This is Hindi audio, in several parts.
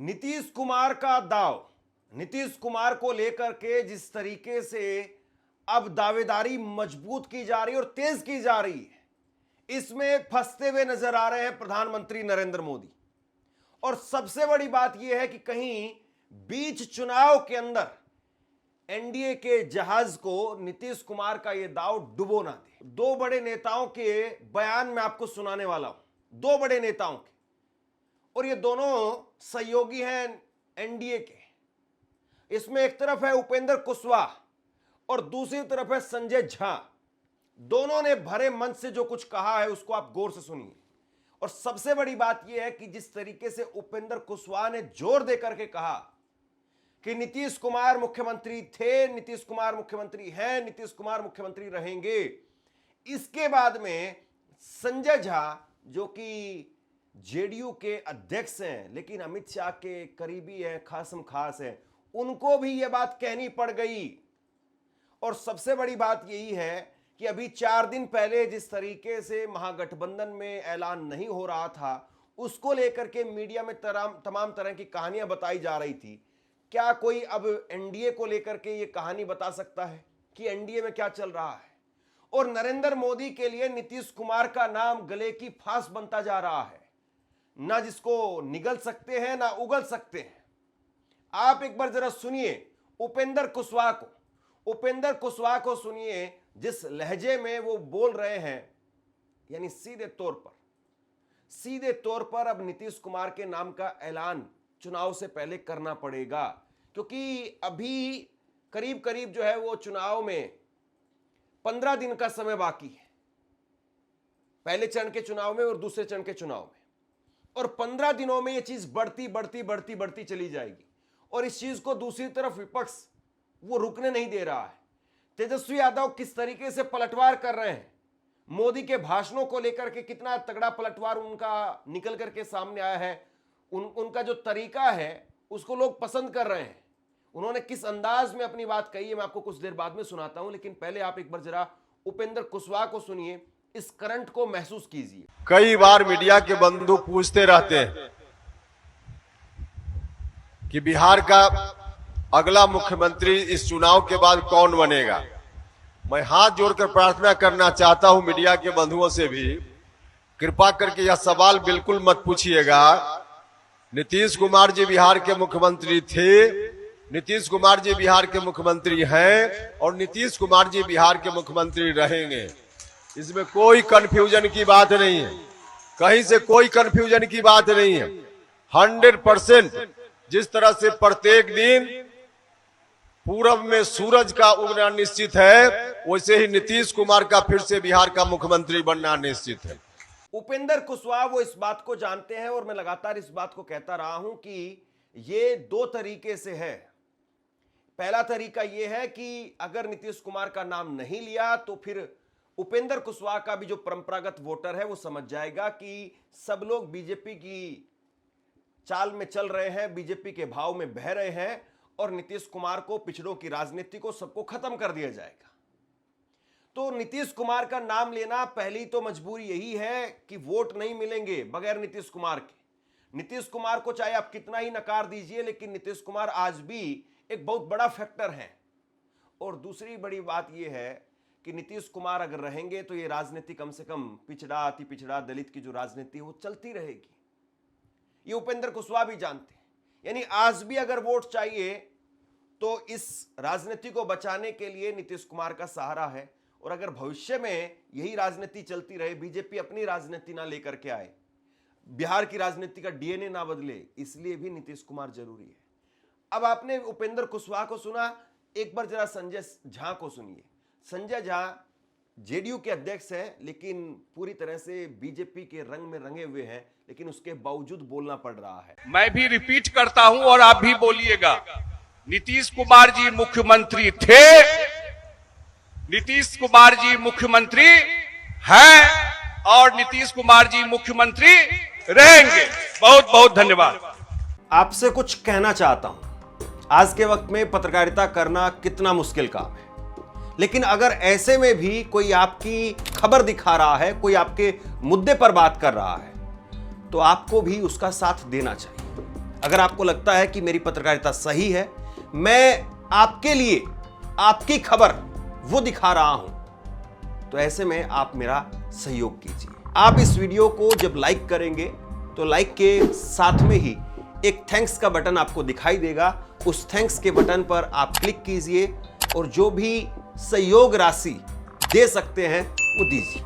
नीतीश कुमार का दाव, नीतीश कुमार को लेकर के जिस तरीके से अब दावेदारी मजबूत की जा रही है और तेज की जा रही है, इसमें फंसते हुए नजर आ रहे हैं प्रधानमंत्री नरेंद्र मोदी। और सबसे बड़ी बात यह है कि कहीं बीच चुनाव के अंदर एनडीए के जहाज को नीतीश कुमार का यह दाव डुबो ना दे। दो बड़े नेताओं के बयान मैं आपको सुनाने वाला हूं, दो बड़े नेताओं के, और ये दोनों सहयोगी हैं एनडीए के। इसमें एक तरफ है उपेंद्र कुशवाहा और दूसरी तरफ है संजय झा। दोनों ने भरे मन से जो कुछ कहा है उसको आप गौर से सुनिए। और सबसे बड़ी बात यह है कि जिस तरीके से उपेंद्र कुशवाहा ने जोर देकर के कहा कि नीतीश कुमार मुख्यमंत्री थे, नीतीश कुमार मुख्यमंत्री हैं, नीतीश कुमार मुख्यमंत्री रहेंगे, इसके बाद में संजय झा जो कि जेडीयू के अध्यक्ष हैं लेकिन अमित शाह के करीबी हैं, खासम खास हैं, उनको भी यह बात कहनी पड़ गई। और सबसे बड़ी बात यही है कि अभी 4 दिन पहले जिस तरीके से महागठबंधन में ऐलान नहीं हो रहा था, उसको लेकर के मीडिया में तमाम तरह की कहानियां बताई जा रही थी। क्या कोई अब एनडीए को लेकर के ये कहानी बता सकता है कि एनडीए में क्या चल रहा है? और नरेंद्र मोदी के लिए नीतीश कुमार का नाम गले की फांस बनता जा रहा है, ना जिसको निगल सकते हैं ना उगल सकते हैं। आप एक बार जरा सुनिए उपेंद्र कुशवाहा को सुनिए, जिस लहजे में वो बोल रहे हैं, यानी सीधे तौर पर अब नीतीश कुमार के नाम का ऐलान चुनाव से पहले करना पड़ेगा, क्योंकि अभी करीब करीब जो है वो चुनाव में 15 दिन का समय बाकी है, पहले चरण के चुनाव में और दूसरे चरण के चुनाव में। और 15 दिनों में ये चीज बढ़ती चली जाएगी। और इस चीज को दूसरी तरफ विपक्ष वो रुकने नहीं दे रहा है। तेजस्वी यादव किस तरीके से पलटवार कर रहे हैं, मोदी के भाषणों को लेकर के कितना तगड़ा पलटवार उनका निकल करके सामने आया है, उनका जो तरीका है उसको लोग पसंद कर रहे हैं। उन्होंने किस अंदाज में अपनी बात कही है मैं आपको कुछ देर बाद में सुनाता हूं, लेकिन पहले आप एक बार जरा उपेंद्र कुशवाहा को सुनिए, इस करंट को महसूस कीजिए। कई बार मीडिया के बंधु पूछते रहते हैं कि बिहार का अगला मुख्यमंत्री इस चुनाव के बाद कौन बनेगा। मैं हाथ जोड़कर प्रार्थना करना चाहता हूं मीडिया के बंधुओं से भी, कृपा करके यह सवाल बिल्कुल मत पूछिएगा। नीतीश कुमार जी बिहार के मुख्यमंत्री थे, नीतीश कुमार जी बिहार के मुख्यमंत्री हैं और नीतीश कुमार जी बिहार के मुख्यमंत्री रहेंगे। इसमें कोई कंफ्यूजन की बात नहीं है, कहीं से कोई कंफ्यूजन की बात नहीं है। 100% जिस तरह से प्रत्येक दिन पूरब में सूरज का उगना निश्चित है, वैसे ही नीतीश कुमार का फिर से बिहार का मुख्यमंत्री बनना निश्चित है। उपेंद्र कुशवाहा वो इस बात को जानते हैं और मैं लगातार इस बात को कहता रहा हूं कि ये दो तरीके से है। पहला तरीका यह है कि अगर नीतीश कुमार का नाम नहीं लिया तो फिर उपेंद्र कुशवाहा का भी जो परंपरागत वोटर है वो समझ जाएगा कि सब लोग बीजेपी की चाल में चल रहे हैं, बीजेपी के भाव में बह रहे हैं और नीतीश कुमार को, पिछड़ों की राजनीति को, सबको खत्म कर दिया जाएगा। तो नीतीश कुमार का नाम लेना, पहली तो मजबूरी यही है कि वोट नहीं मिलेंगे बगैर नीतीश कुमार के। नीतीश कुमार को चाहे आप कितना ही नकार दीजिए, लेकिन नीतीश कुमार आज भी एक बहुत बड़ा फैक्टर है। और दूसरी बड़ी बात यह है कि नीतीश कुमार अगर रहेंगे तो ये राजनीति कम से कम पिछड़ा, अति पिछड़ा, दलित की जो राजनीति है वो चलती रहेगी। ये उपेंद्र कुशवाहा भी जानते हैं। यानी आज भी अगर वोट चाहिए तो इस राजनीति को बचाने के लिए नीतीश कुमार का सहारा है। और अगर भविष्य में यही राजनीति चलती रहे, बीजेपी अपनी राजनीति ना लेकर के आए, बिहार की राजनीति का डीएनए ना बदले, इसलिए भी नीतीश कुमार जरूरी है। अब आपने उपेंद्र कुशवाहा को सुना, एक बार जरा संजय झा को सुनिए। संजय झा जेडीयू के अध्यक्ष हैं, लेकिन पूरी तरह से बीजेपी के रंग में रंगे हुए हैं, लेकिन उसके बावजूद बोलना पड़ रहा है। मैं भी रिपीट करता हूं और आप भी बोलिएगा, नीतीश कुमार जी मुख्यमंत्री थे, नीतीश कुमार जी मुख्यमंत्री हैं और नीतीश कुमार जी मुख्यमंत्री रहेंगे। बहुत बहुत धन्यवाद। आपसे कुछ कहना चाहता हूं। आज के वक्त में पत्रकारिता करना कितना मुश्किल काम है, लेकिन अगर ऐसे में भी कोई आपकी खबर दिखा रहा है, कोई आपके मुद्दे पर बात कर रहा है, तो आपको भी उसका साथ देना चाहिए। अगर आपको लगता है कि मेरी पत्रकारिता सही है, मैं आपके लिए आपकी खबर वो दिखा रहा हूं, तो ऐसे में आप मेरा सहयोग कीजिए। आप इस वीडियो को जब लाइक करेंगे तो लाइक के साथ में ही एक थैंक्स का बटन आपको दिखाई देगा। उस थैंक्स के बटन पर आप क्लिक कीजिए और जो भी सहयोग राशि दे सकते हैं वो दीजिए।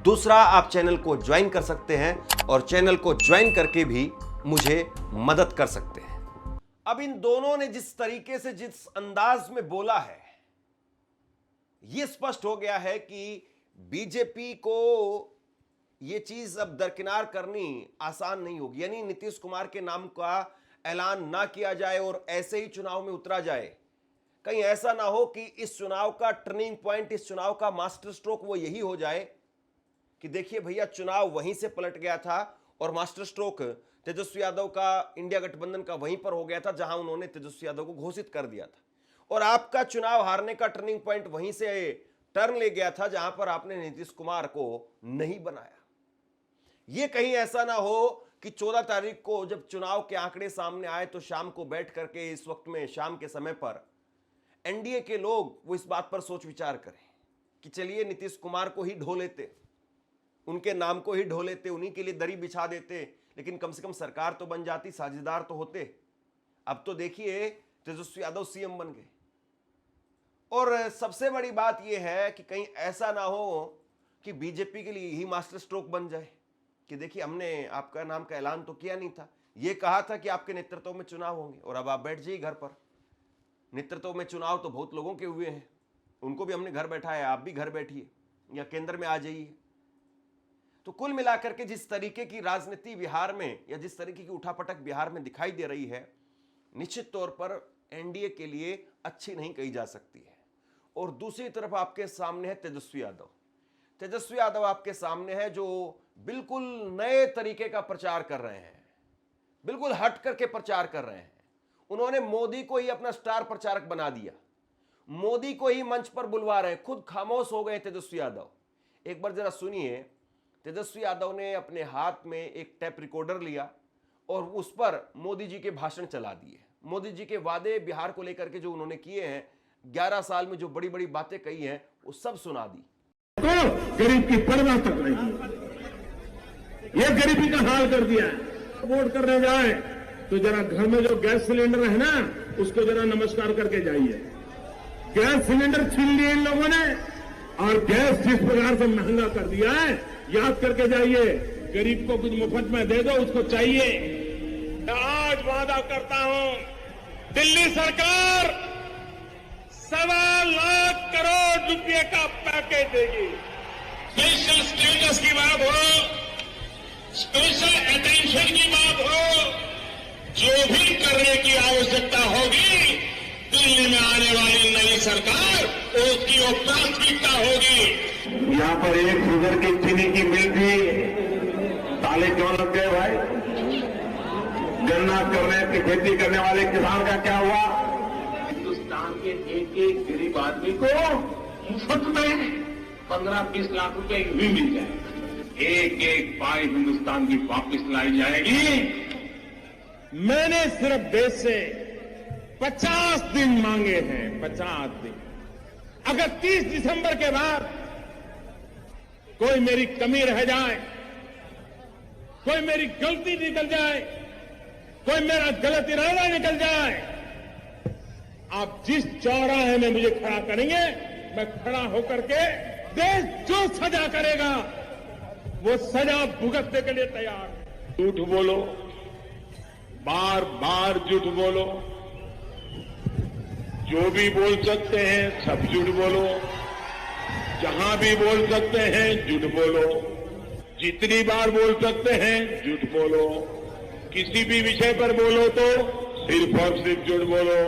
दूसरा, आप चैनल को ज्वाइन कर सकते हैं और चैनल को ज्वाइन करके भी मुझे मदद कर सकते हैं। अब इन दोनों ने जिस तरीके से, जिस अंदाज में बोला है, यह स्पष्ट हो गया है कि बीजेपी को यह चीज अब दरकिनार करनी आसान नहीं होगी। यानी नीतीश कुमार के नाम का ऐलान ना किया जाए और ऐसे ही चुनाव में उतरा जाए। कहीं ऐसा ना हो कि इस चुनाव का टर्निंग पॉइंट, इस चुनाव का मास्टर स्ट्रोक वो यही हो जाए कि देखिए भैया, चुनाव वहीं से पलट गया था और मास्टर स्ट्रोक तेजस्वी यादव का, इंडिया गठबंधन का वहीं पर हो गया था जहां उन्होंने तेजस्वी यादव को घोषित कर दिया था। और आपका चुनाव हारने का टर्निंग पॉइंट वहीं से टर्न ले गया था जहां पर आपने नीतीश कुमार को नहीं बनाया। यह कहीं ऐसा ना हो कि 14 तारीख को जब चुनाव के आंकड़े सामने आए तो शाम को बैठ करके, इस वक्त में शाम के समय पर एनडीए के लोग वो इस बात पर सोच विचार करें कि चलिए नीतीश कुमार को ही ढो लेते, उनके नाम को ही ढो लेते, उन्हीं के लिए दरी बिछा देते, लेकिन कम से कम सरकार तो बन जाती, साझेदार तो होते। अब तो देखिए तेजस्वी यादव सीएम बन गए। और सबसे बड़ी बात यह है कि कहीं ऐसा ना हो कि बीजेपी के लिए ही मास्टर स्ट्रोक बन जाए कि देखिए, हमने आपका नाम का ऐलान तो किया नहीं था, यह कहा था कि आपके नेतृत्व में चुनाव होंगे और अब आप बैठ जाइए घर पर। नेतृत्व में चुनाव तो बहुत लोगों के हुए हैं, उनको भी हमने घर बैठाया, आप भी घर बैठिए या केंद्र में आ जाइए। तो कुल मिलाकर के जिस तरीके की राजनीति बिहार में, या जिस तरीके की उठापटक बिहार में दिखाई दे रही है, निश्चित तौर पर एनडीए के लिए अच्छी नहीं कही जा सकती है। और दूसरी तरफ आपके सामने है तेजस्वी यादव। तेजस्वी यादव आपके सामने है जो बिल्कुल नए तरीके का प्रचार कर रहे हैं, बिल्कुल हट करके प्रचार कर रहे हैं। उन्होंने मोदी को ही अपना स्टार प्रचारक बना दिया, मोदी को ही मंच पर बुलवा रहे हैं, खुद खामोश हो गए तेजस्वी यादव। एक बार जरा सुनिए, तेजस्वी यादव ने अपने हाथ में एक टेप रिकॉर्डर लिया और उस पर मोदी जी के भाषण चला दिए। मोदी जी के वादे बिहार को लेकर के जो उन्होंने किए हैं, 11 साल में जो बड़ी बड़ी बातें कही हैं, वो सब सुना दी। तो गरीब की परवाह तक नहीं, ये गरीबी का हाल कर दिया है। वोट करने जाए तो जरा घर में जो गैस सिलेंडर है ना, उसको जरा नमस्कार करके जाइए। गैस सिलेंडर छीन लिए इन लोगों ने, और गैस जिस प्रकार से महंगा कर दिया है, याद करके जाइए। गरीब को कुछ मुफ्त में दे दो, उसको चाहिए। आज वादा करता हूं, दिल्ली सरकार 1.25 लाख करोड़ रुपए का पैकेज देगी। स्पेशल स्टेटस की बात हो, स्पेशल अटेंशन की बात हो, जो भी करने की आवश्यकता होगी, दिल्ली में आने वाली नई सरकार उसकी वो प्राथमिकता होगी। यहाँ पर एक शुगर की चीनी की मिल थी, ताले क्यों लग गए भाई? गन्ना करने की खेती करने वाले किसान का क्या हुआ? हिंदुस्तान के एक एक गरीब आदमी को मुफ्त में 15-20 लाख रुपए भी मिल जाए। एक एक पाई हिंदुस्तान की वापिस लाई जाएगी। मैंने सिर्फ देश से 50 दिन मांगे हैं, 50 दिन। अगर 30 दिसंबर के बाद कोई मेरी कमी रह जाए, कोई मेरी गलती निकल जाए, कोई मेरा गलत इरादा निकल जाए, आप जिस चौराहे में मुझे खड़ा करेंगे, मैं खड़ा होकर के देश जो सजा करेगा वो सजा भुगतने के लिए तैयार है। झूठ बोलो, बार बार झूठ बोलो, जो भी बोल सकते हैं सब झूठ बोलो, जहां भी बोल सकते हैं झूठ बोलो, जितनी बार बोल सकते हैं झूठ बोलो, किसी भी विषय पर बोलो तो सिर्फ और सिर्फ झूठ बोलो।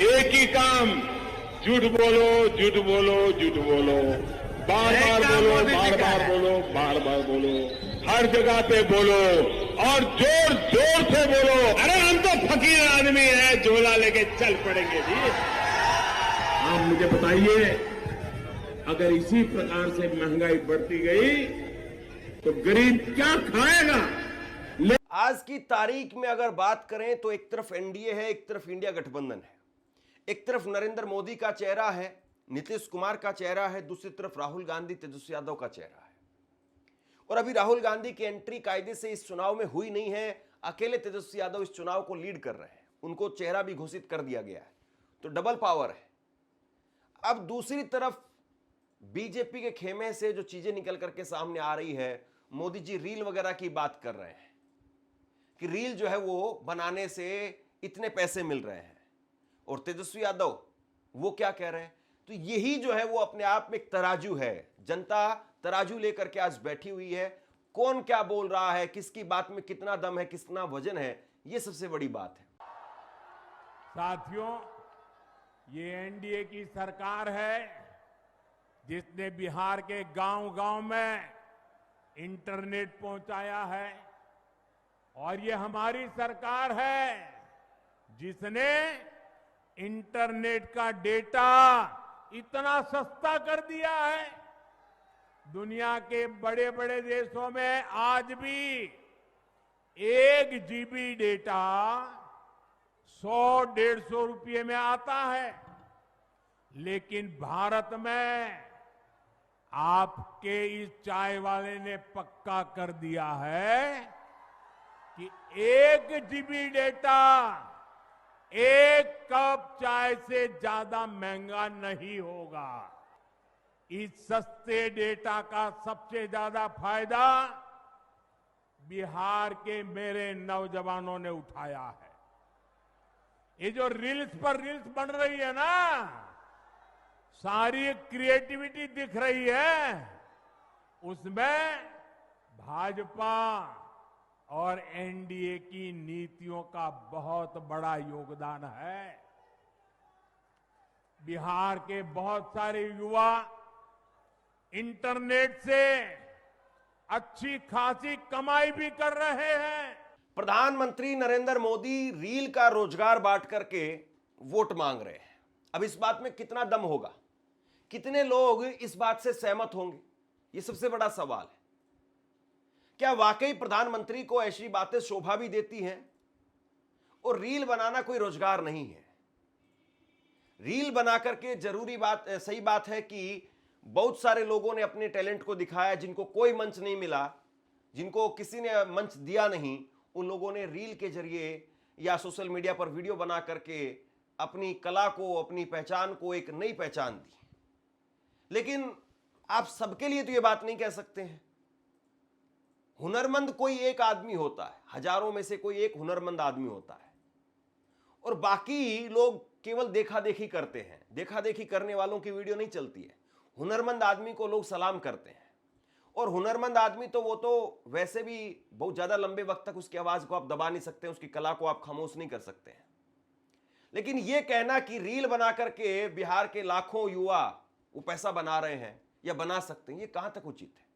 एक ही काम, झूठ बोलो, झूठ बोलो, झूठ बोलो, बार बार बोलो, बार बार बोलो, बार बार बोलो, हर जगह पे बोलो और जोर जोर से बोलो। अरे हम तो फकीर आदमी हैं, झोला लेके चल पड़ेंगे जी। आप मुझे बताइए, अगर इसी प्रकार से महंगाई बढ़ती गई तो गरीब क्या खाएगा? आज की तारीख में अगर बात करें तो एक तरफ एनडीए है, एक तरफ इंडिया गठबंधन है। एक तरफ नरेंद्र मोदी का चेहरा है, नीतीश कुमार का चेहरा है, दूसरी तरफ राहुल गांधी, तेजस्वी यादव का चेहरा है। और अभी राहुल गांधी की एंट्री कायदे से इस चुनाव में हुई नहीं है, अकेले तेजस्वी यादव इस चुनाव को लीड कर रहे हैं, उनको चेहरा भी घोषित कर दिया गया है, तो डबल पावर है। अब दूसरी तरफ बीजेपी के खेमे से जो चीजें निकल करके सामने आ रही है, मोदी जी रील वगैरह की बात कर रहे हैं कि रील जो है वो बनाने से इतने पैसे मिल रहे हैं, और तेजस्वी यादव वो क्या कह रहे हैं। तो यही जो है वो अपने आप में एक तराजू है, जनता तराजू लेकर के आज बैठी हुई है। कौन क्या बोल रहा है, किसकी बात में कितना दम है, कितना वजन है, ये सबसे बड़ी बात है। साथियों, ये एनडीए की सरकार है जिसने बिहार के गांव-गांव में इंटरनेट पहुंचाया है, और ये हमारी सरकार है जिसने इंटरनेट का डेटा इतना सस्ता कर दिया है। दुनिया के बड़े बड़े देशों में आज भी 1 GB डेटा 100-150 रुपये में आता है, लेकिन भारत में आपके इस चाय वाले ने पक्का कर दिया है कि 1 GB डेटा 1 कप चाय से ज्यादा महंगा नहीं होगा। इस सस्ते डेटा का सबसे ज्यादा फायदा बिहार के मेरे नौजवानों ने उठाया है। ये जो रील्स पर रील्स बन रही है ना, सारी क्रिएटिविटी दिख रही है, उसमें भाजपा और एनडीए की नीतियों का बहुत बड़ा योगदान है। बिहार के बहुत सारे युवा इंटरनेट से अच्छी खासी कमाई भी कर रहे हैं। प्रधानमंत्री नरेंद्र मोदी रील का रोजगार बांट करके वोट मांग रहे हैं। अब इस बात में कितना दम होगा, कितने लोग इस बात से सहमत होंगे, यह सबसे बड़ा सवाल है। क्या वाकई प्रधानमंत्री को ऐसी बातें शोभा भी देती हैं? और रील बनाना कोई रोजगार नहीं है। रील बना करके जरूरी बात, सही बात है कि बहुत सारे लोगों ने अपने टैलेंट को दिखाया, जिनको कोई मंच नहीं मिला, जिनको किसी ने मंच दिया नहीं, उन लोगों ने रील के जरिए या सोशल मीडिया पर वीडियो बना करके अपनी कला को, अपनी पहचान को एक नई पहचान दी। लेकिन आप सबके लिए तो ये बात नहीं कह सकते हैं। हुनरमंद कोई एक आदमी होता है, हजारों में से कोई एक हुनरमंद आदमी होता है, और बाकी लोग केवल देखा देखी करते हैं। देखा देखी करने वालों की वीडियो नहीं चलती है। हुनरमंद आदमी को लोग सलाम करते हैं, और हुनरमंद आदमी तो वो तो वैसे भी बहुत ज्यादा लंबे वक्त तक उसकी आवाज को आप दबा नहीं सकते हैं, उसकी कला को आप खामोश नहीं कर सकते हैं। लेकिन ये कहना कि रील बना करके बिहार के लाखों युवा वो पैसा बना रहे हैं या बना सकते हैं, ये कहां तक उचित है,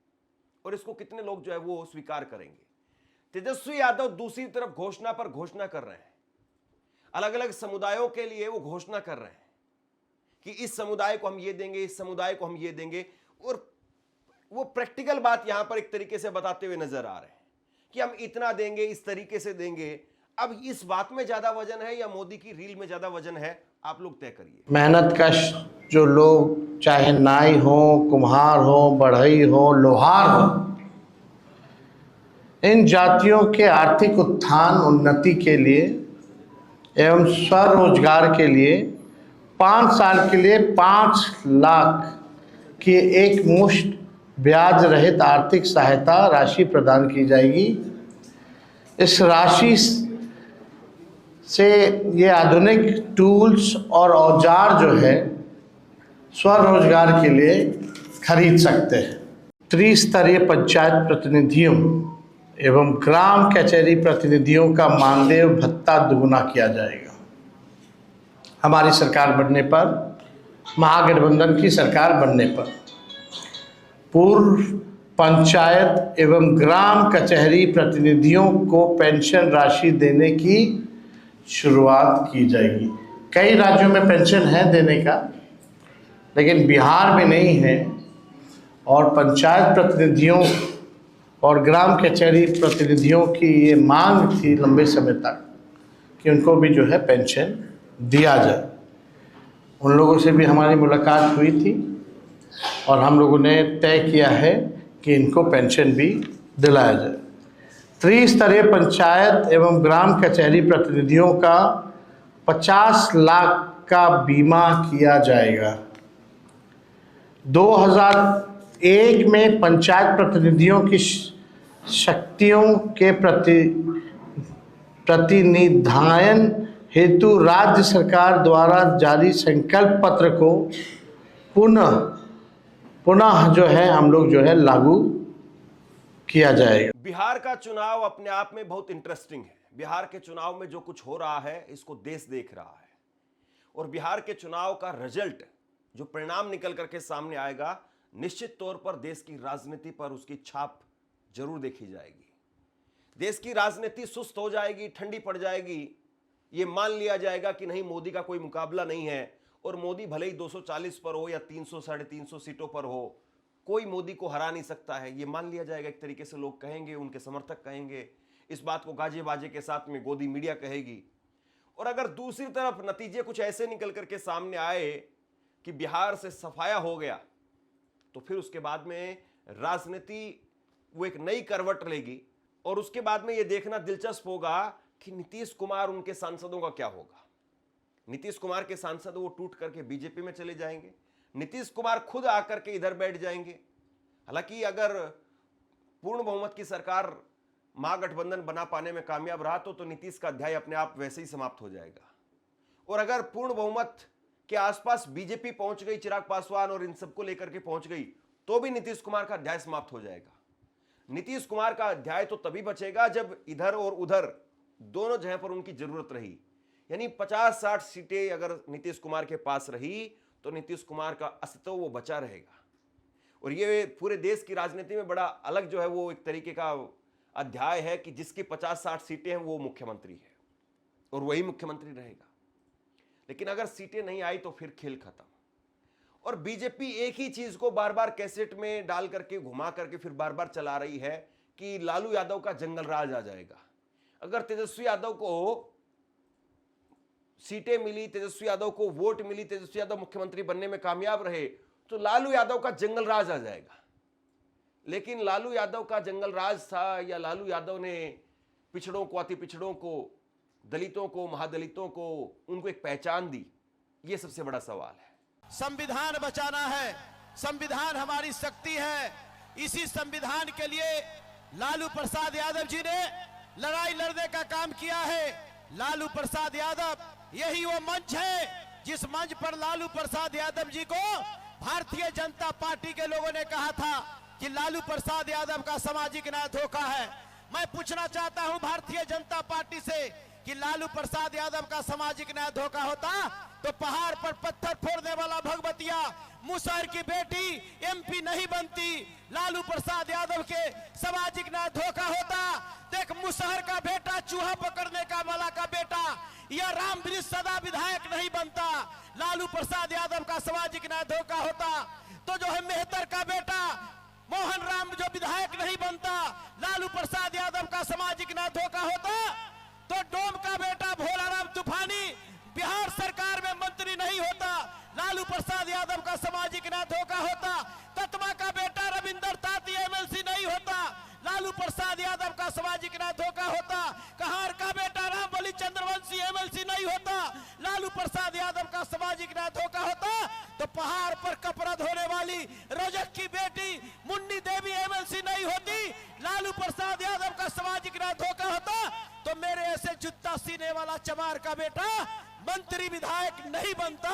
और इसको कितने लोग जो है वो स्वीकार करेंगे। तेजस्वी यादव दूसरी तरफ घोषणा पर घोषणा कर रहे हैं, अलग अलग समुदायों के लिए वो घोषणा कर रहे हैं कि इस समुदाय को हम ये देंगे, इस समुदाय को हम ये देंगे, और वो प्रैक्टिकल बात यहां पर एक तरीके से बताते हुए नजर आ रहे हैं कि हम इतना देंगे, इस तरीके से देंगे। अब इस बात में ज्यादा वजन है या मोदी की रील में ज्यादा वजन है, आप लोग तय करिए। मेहनत कश जो लोग, चाहे नाई हो, कुम्हार हो, बढ़ई हो, लोहार हो, इन जातियों के आर्थिक उत्थान, उन्नति के लिए एवं स्वरोजगार के लिए 5 साल के लिए 5 लाख की एक मुश्त ब्याज रहित आर्थिक सहायता राशि प्रदान की जाएगी। इस राशि से ये आधुनिक टूल्स और औजार जो है स्वरोजगार के लिए खरीद सकते हैं। त्रिस्तरीय पंचायत प्रतिनिधियों एवं ग्राम कचहरी प्रतिनिधियों का मानदेय भत्ता दुगुना किया जाएगा। हमारी सरकार बनने पर, महागठबंधन की सरकार बनने पर, पूर्व पंचायत एवं ग्राम कचहरी प्रतिनिधियों को पेंशन राशि देने की शुरुआत की जाएगी। कई राज्यों में पेंशन है देने का, लेकिन बिहार में नहीं है। और पंचायत प्रतिनिधियों और ग्राम कचहरी प्रतिनिधियों की ये मांग थी लंबे समय तक कि उनको भी जो है पेंशन दिया जाए। उन लोगों से भी हमारी मुलाकात हुई थी और हम लोगों ने तय किया है कि इनको पेंशन भी दिलाया जाए। त्रिस्तरीय पंचायत एवं ग्राम कचहरी प्रतिनिधियों का 50 लाख का बीमा किया जाएगा। 2001 में पंचायत प्रतिनिधियों की शक्तियों के प्रतिनिधान हेतु राज्य सरकार द्वारा जारी संकल्प पत्र को पुनः जो है हम लोग जो है लागू किया जाएगा। बिहार का चुनाव अपने आप में बहुत इंटरेस्टिंग है। बिहार के चुनाव में जो कुछ हो रहा है इसको देश देख रहा है और बिहार के चुनाव का रिजल्ट जो परिणाम निकल करके सामने आएगा, निश्चित तौर पर देश की राजनीति पर उसकी छाप जरूर देखी जाएगी। देश की राजनीति सुस्त हो जाएगी, ठंडी पड़ जाएगी। ये मान लिया जाएगा कि नहीं, मोदी का कोई मुकाबला नहीं है और मोदी भले ही 240 पर हो या 300 350 सीटों पर हो, कोई मोदी को हरा नहीं सकता है, ये मान लिया जाएगा। एक तरीके से लोग कहेंगे, उनके समर्थक कहेंगे, इस बात को गाजे बाजे के साथ में गोदी मीडिया कहेगी। और अगर दूसरी तरफ नतीजे कुछ ऐसे निकल करके सामने आए कि बिहार से सफाया हो गया, तो फिर उसके बाद में राजनीति वो एक नई करवट लेगी और उसके बाद में ये देखना दिलचस्प होगा कि नीतीश कुमार, उनके सांसदों का क्या होगा। नीतीश कुमार के सांसद वो टूट करके बीजेपी में चले जाएंगे, नीतीश कुमार खुद आकर के इधर बैठ जाएंगे। हालांकि अगर पूर्ण बहुमत की सरकार महागठबंधन बना पाने में कामयाब रहा तो नीतीश का अध्याय अपने आप वैसे ही समाप्त हो जाएगा। और अगर पूर्ण बहुमत के आसपास बीजेपी पहुंच गई, चिराग पासवान और इन सबको लेकर के पहुंच गई, तो भी नीतीश कुमार का अध्याय समाप्त हो जाएगा। नीतीश कुमार का अध्याय तो तभी बचेगा जब इधर और उधर दोनों जगह पर उनकी जरूरत रही, यानी 50-60 सीटें अगर नीतीश कुमार के पास रही तो नीतीश कुमार का अस्तित्व वो बचा रहेगा। और ये पूरे देश की राजनीति में बड़ा अलग जो है वो एक तरीके का अध्याय है कि जिसकी 50-60 सीटें हैं वो मुख्यमंत्री है और वही मुख्यमंत्री रहेगा। लेकिन अगर सीटें नहीं आई तो फिर खेल खत्म। और बीजेपी एक ही चीज को बार बार कैसेट में डाल करके घुमा करके फिर बार बार चला रही है कि लालू यादव का जंगल राज आ जाएगा। अगर तेजस्वी यादव को सीटें मिली, तेजस्वी यादव को वोट मिली, तेजस्वी यादव मुख्यमंत्री बनने में कामयाब रहे, तो लालू यादव का जंगल राज आ जाएगा। लेकिन लालू यादव का जंगल राज था या लालू यादव ने पिछड़ों को, अति पिछड़ों को, दलितों को, महादलितों को, उनको एक पहचान दी, ये सबसे बड़ा सवाल है। संविधान बचाना है, संविधान हमारी शक्ति है। इसी संविधान के लिए लालू प्रसाद यादव जी ने लड़ाई लड़ने का काम किया है। लालू प्रसाद यादव यही वो मंच है जिस मंच पर लालू प्रसाद यादव जी को भारतीय जनता पार्टी के लोगों ने कहा था कि लालू प्रसाद यादव का सामाजिक न्याय धोखा है। मैं पूछना चाहता हूं भारतीय जनता पार्टी से कि लालू प्रसाद यादव का सामाजिक न्याय धोखा होता तो पहाड़ पर पत्थर फोड़ने वाला भगवतिया मुसहर की बेटी एमपी नहीं बनती। लालू प्रसाद यादव के सामाजिक न्याय धोखा होता। देख, मुसहर का बेटा चूहा पकड़ने का वाला का बेटा या राम वृक्ष सदा विधायक नहीं बनता। लालू प्रसाद यादव का सामाजिक न्याय धोखा होता तो जो है मेहतर का बेटा मोहन राम जो विधायक नहीं बनता। लालू प्रसाद यादव का सामाजिक न्याय धोखा होता तो डोम का बेटा भोलाराम तूफानी बिहार सरकार में मंत्री नहीं होता। लालू प्रसाद यादव का सामाजिक न्याय धोखा होता। तत्वा का बेटा रविंदर ताती एमएलसी नहीं होता। लालू प्रसाद यादव का सामाजिक न्याय धोखा होता। कहार का बेटा रामबली चंद्रवंशी एमएलसी नहीं होता। लालू प्रसाद यादव का सामाजिक न्याय धोखा होता तो पहाड़ पर कपड़ा धोने वाली रोजक की बेटी मुन्नी देवी एमएलसी नहीं होती। लालू प्रसाद यादव का सामाजिक न्याय धोखा होता तो मेरे ऐसे जूता सीने वाला चमार का बेटा मंत्री विधायक नहीं बनता।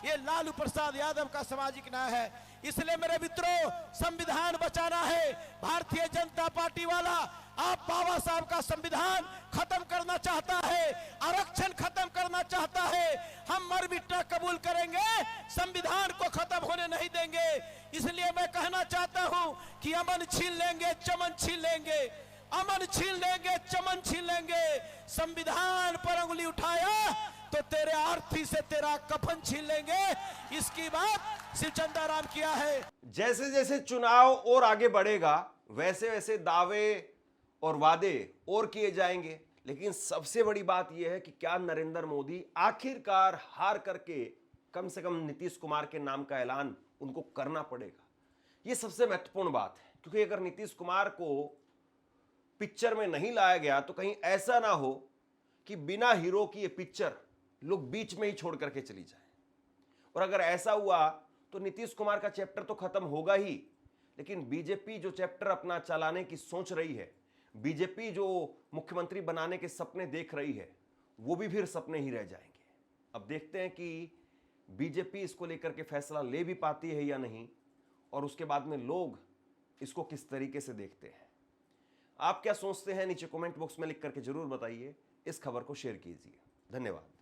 ये लालू प्रसाद यादव का सामाजिक न्याय है। इसलिए मेरे मित्रों, संविधान बचाना है। भारतीय जनता पार्टी वाला आप बाबा साहब का संविधान खत्म करना चाहता है, आरक्षण खत्म करना चाहता है। हम मर मिटना कबूल करेंगे, संविधान को खत्म होने नहीं देंगे। इसलिए मैं कहना चाहता हूं कि अमन छीन लेंगे, चमन छीन लेंगे, अमन छीन लेंगे, चमन छीन लेंगे। संविधान पर उंगली उठाया तो तेरे आर्थी से तेरा कफन छीन लेंगे। इसकी बात शिवचंदाराम किया है। जैसे जैसे चुनाव और आगे बढ़ेगा वैसे वैसे दावे और वादे और किए जाएंगे, लेकिन सबसे बड़ी बात यह है कि क्या नरेंद्र मोदी आखिरकार हार करके कम से कम नीतीश कुमार के नाम का ऐलान उनको करना पड़ेगा। यह सबसे महत्वपूर्ण बात है, क्योंकि अगर नीतीश कुमार को पिक्चर में नहीं लाया गया तो कहीं ऐसा ना हो कि बिना हीरो की ये पिक्चर लोग बीच में ही छोड़ करके चली जाए। और अगर ऐसा हुआ तो नीतीश कुमार का चैप्टर तो खत्म होगा ही, लेकिन बीजेपी जो चैप्टर अपना चलाने की सोच रही है, बीजेपी जो मुख्यमंत्री बनाने के सपने देख रही है, वो भी फिर सपने ही रह जाएंगे। अब देखते हैं कि बीजेपी इसको लेकर के फैसला ले भी पाती है या नहीं, और उसके बाद में लोग इसको किस तरीके से देखते हैं। आप क्या सोचते हैं नीचे कमेंट बॉक्स में लिख करके जरूर बताइए। इस खबर को शेयर कीजिए। धन्यवाद।